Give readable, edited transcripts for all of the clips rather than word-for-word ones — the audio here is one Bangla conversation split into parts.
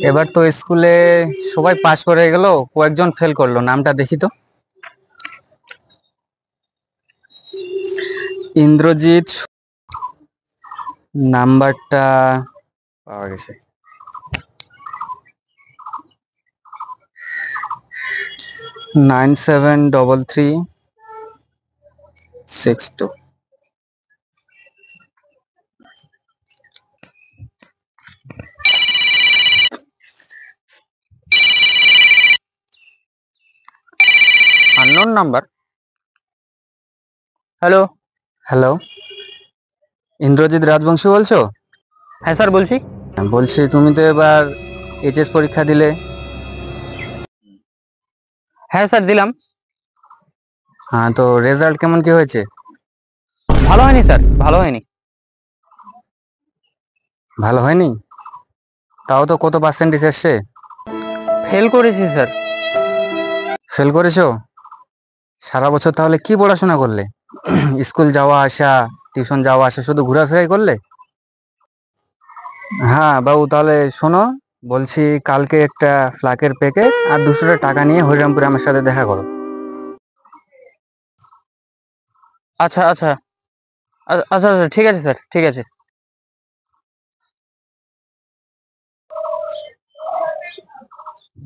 এবার তো স্কুলে সবাই পাস করে গেল, কয়েকজন ফেল করলো, নামটা দেখি তো। ইন্দ্রজিৎ, নাম্বারটা পাওয়া গেছে। 973362। Unknown number. Hello. Hello, Indrajit Rajbanshi বলছো? হ্যাঁ স্যার বলছি। বলছি তুমি তো এবার এইচএস পরীক্ষা দিলে। হ্যাঁ স্যার দিলাম। হ্যাঁ, তো রেজাল্ট কেমন কি হয়েছে? ভালো হয়নি স্যার, ভালো হয়নি। ভালো হয়নি? তাও তো কত পার্সেন্টেজ এসছে? ফেল করেছি স্যার। ফেল করেছো? সারা বছর তাহলে কি পড়াশোনা করলে? স্কুল যাওয়া আসা, টিউশন যাওয়া আসা, শুধু ঘোরাফেরাই করলে? হ্যাঁ বাবু, তাহলে শোনো, বলছি কালকে একটা ফ্লাকের প্যাকেট আর 200 টাকা নিয়ে হরিরামপুরে আমার সাথে দেখা করো। আচ্ছা আচ্ছা। আচ্ছা আচ্ছা, ঠিক আছে স্যার, ঠিক আছে।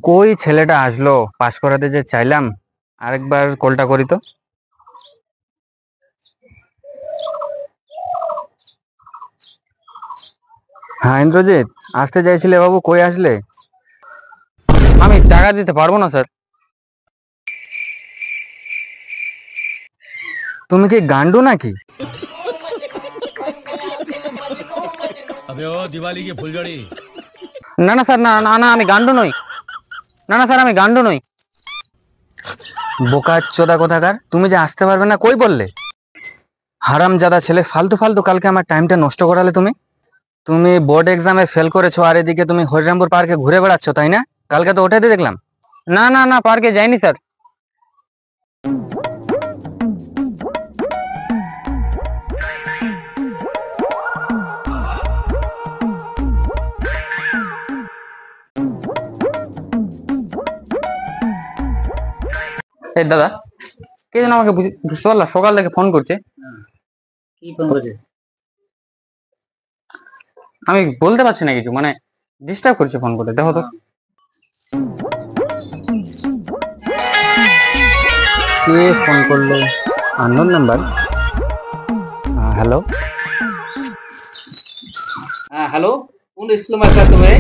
কই ছেলেটা আসলো পাস করাতে যে চাইলাম, আরেকবার কলটা করি তো। হ্যাঁ ইন্দ্রজিৎ, আসতে চাইছিলে বাবু, কই আসলে? আমি টাকা দিতে পারবো না স্যার। তুমি কি গান্ডু নাকি? अबे ओ दिवाली की फुलझड़ी। না না স্যার, না না না, আমি গান্ডু নই। না না স্যার, আমি গান্ডু নই। বোকা চোদা কোথাকার, তুমি যে আসতে পারবে না কই বললে? হারামজাদা ছেলে, ফালতু ফালতু কালকে আমার টাইমটা নষ্ট করালে তুমি। তুমি বোর্ড এক্সামে ফেল করেছো আর এদিকে তুমি হরিরামপুর পার্কে ঘুরে বেড়াচ্ছ, তাই না? কালকে তো ওটাই দেখলাম। না না না, পার্কে যাইনি স্যার। এই দাদা, কে যেন আমাকে বুঝতে পারলাম, সকাল থেকে ফোন করছে। কি ফোন করেছে? আমি বলতে পারছি না কিছু, মানে ডিস্টার্ব করছে ফোন করে, দেখো তো। কে ফোন করলো? Unknown number. হ্যালো। হ্যাঁ হ্যালো, কোন স্কুল মাস্টার তুমি?